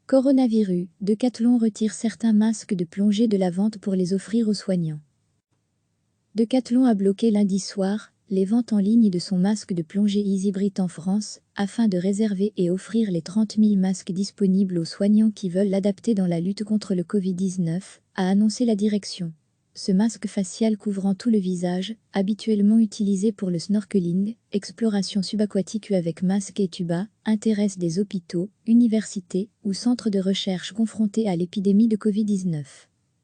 Coronavirus, Decathlon retire certains masques de plongée de la vente pour les offrir aux soignants. Decathlon a bloqué lundi soir les ventes en ligne de son masque de plongée EasyBreath en France, afin de réserver et offrir les 30 000 masques disponibles aux soignants qui veulent l'adapter dans la lutte contre le Covid-19, a annoncé la direction. Ce masque facial couvrant tout le visage, habituellement utilisé pour le snorkeling, exploration subaquatique avec masque et tuba, intéresse des hôpitaux, universités ou centres de recherche confrontés à l'épidémie de Covid-19.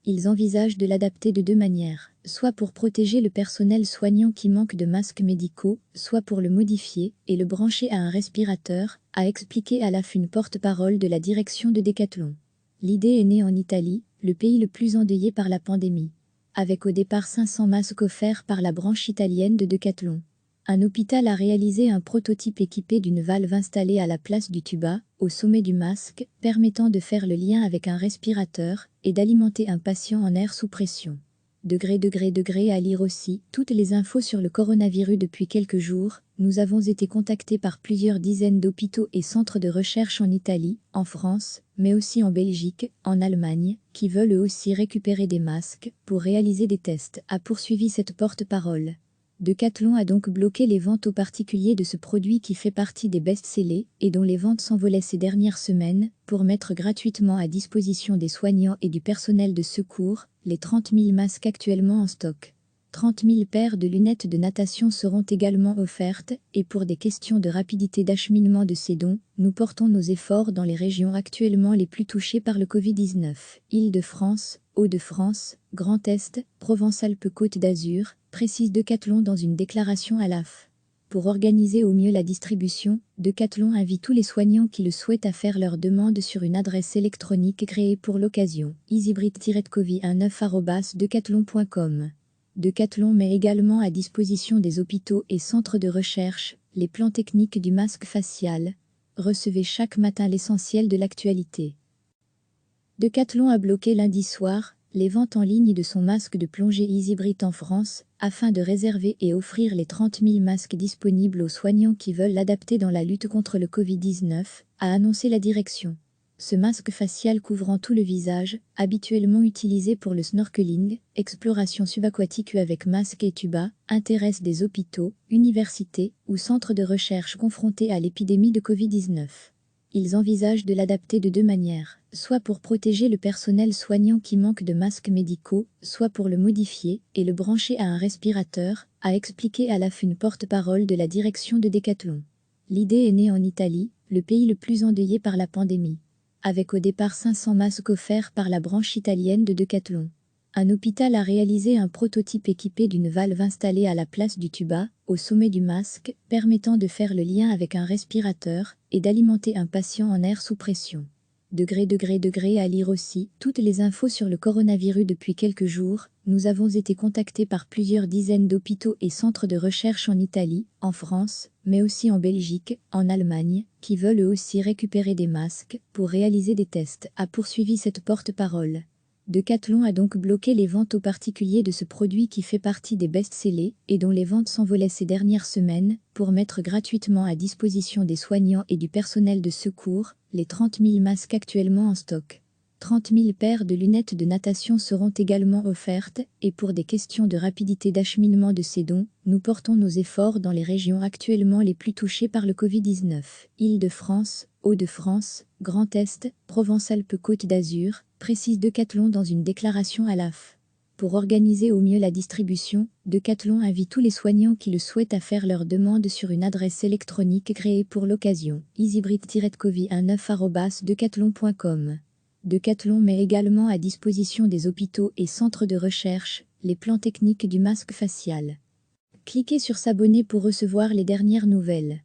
Ils envisagent de l'adapter de deux manières, soit pour protéger le personnel soignant qui manque de masques médicaux, soit pour le modifier et le brancher à un respirateur, a expliqué à l'AF une porte-parole de la direction de Decathlon. L'idée est née en Italie, le pays le plus endeuillé par la pandémie, avec au départ 500 masques offerts par la branche italienne de Decathlon. Un hôpital a réalisé un prototype équipé d'une valve installée à la place du tuba, au sommet du masque, permettant de faire le lien avec un respirateur et d'alimenter un patient en air sous pression. À lire aussi toutes les infos sur le coronavirus depuis quelques jours. Nous avons été contactés par plusieurs dizaines d'hôpitaux et centres de recherche en Italie, en France, mais aussi en Belgique, en Allemagne, qui veulent eux aussi récupérer des masques pour réaliser des tests, a poursuivi cette porte-parole. Decathlon a donc bloqué les ventes aux particuliers de ce produit qui fait partie des best-sellers et dont les ventes s'envolaient ces dernières semaines, pour mettre gratuitement à disposition des soignants et du personnel de secours les 30 000 masques actuellement en stock. 30 000 paires de lunettes de natation seront également offertes, et pour des questions de rapidité d'acheminement de ces dons, nous portons nos efforts dans les régions actuellement les plus touchées par le Covid-19, Île-de-France, Hauts-de-France, Grand Est, Provence-Alpes-Côte d'Azur, précise Decathlon dans une déclaration à l'AF. Pour organiser au mieux la distribution, Decathlon invite tous les soignants qui le souhaitent à faire leur demande sur une adresse électronique créée pour l'occasion, easybreath-covid19@decathlon.com. Decathlon met également à disposition des hôpitaux et centres de recherche les plans techniques du masque facial. Recevez chaque matin l'essentiel de l'actualité. Decathlon a bloqué lundi soir les ventes en ligne de son masque de plongée EasyBreath en France, afin de réserver et offrir les 30 000 masques disponibles aux soignants qui veulent l'adapter dans la lutte contre le Covid-19, a annoncé la direction. Ce masque facial couvrant tout le visage, habituellement utilisé pour le snorkeling, exploration subaquatique avec masque et tuba, intéresse des hôpitaux, universités ou centres de recherche confrontés à l'épidémie de Covid-19. Ils envisagent de l'adapter de deux manières, soit pour protéger le personnel soignant qui manque de masques médicaux, soit pour le modifier et le brancher à un respirateur, a expliqué à l'AF une porte-parole de la direction de Decathlon. L'idée est née en Italie, le pays le plus endeuillé par la pandémie, avec au départ 500 masques offerts par la branche italienne de Decathlon. Un hôpital a réalisé un prototype équipé d'une valve installée à la place du tuba, au sommet du masque, permettant de faire le lien avec un respirateur et d'alimenter un patient en air sous pression. À lire aussi toutes les infos sur le coronavirus depuis quelques jours. Nous avons été contactés par plusieurs dizaines d'hôpitaux et centres de recherche en Italie, en France, mais aussi en Belgique, en Allemagne, qui veulent eux aussi récupérer des masques pour réaliser des tests, a poursuivi cette porte-parole. Decathlon a donc bloqué les ventes aux particuliers de ce produit qui fait partie des best-sellers et dont les ventes s'envolaient ces dernières semaines, pour mettre gratuitement à disposition des soignants et du personnel de secours les 30 000 masques actuellement en stock. 30 000 paires de lunettes de natation seront également offertes, et pour des questions de rapidité d'acheminement de ces dons, nous portons nos efforts dans les régions actuellement les plus touchées par le Covid-19, Île-de-France, Hauts-de-France, Grand Est, Provence-Alpes-Côte d'Azur, précise Decathlon dans une déclaration à l'AF. Pour organiser au mieux la distribution, Decathlon invite tous les soignants qui le souhaitent à faire leur demande sur une adresse électronique créée pour l'occasion, easybreath-covid19@decathlon.com. Decathlon met également à disposition des hôpitaux et centres de recherche les plans techniques du masque facial. Cliquez sur s'abonner pour recevoir les dernières nouvelles.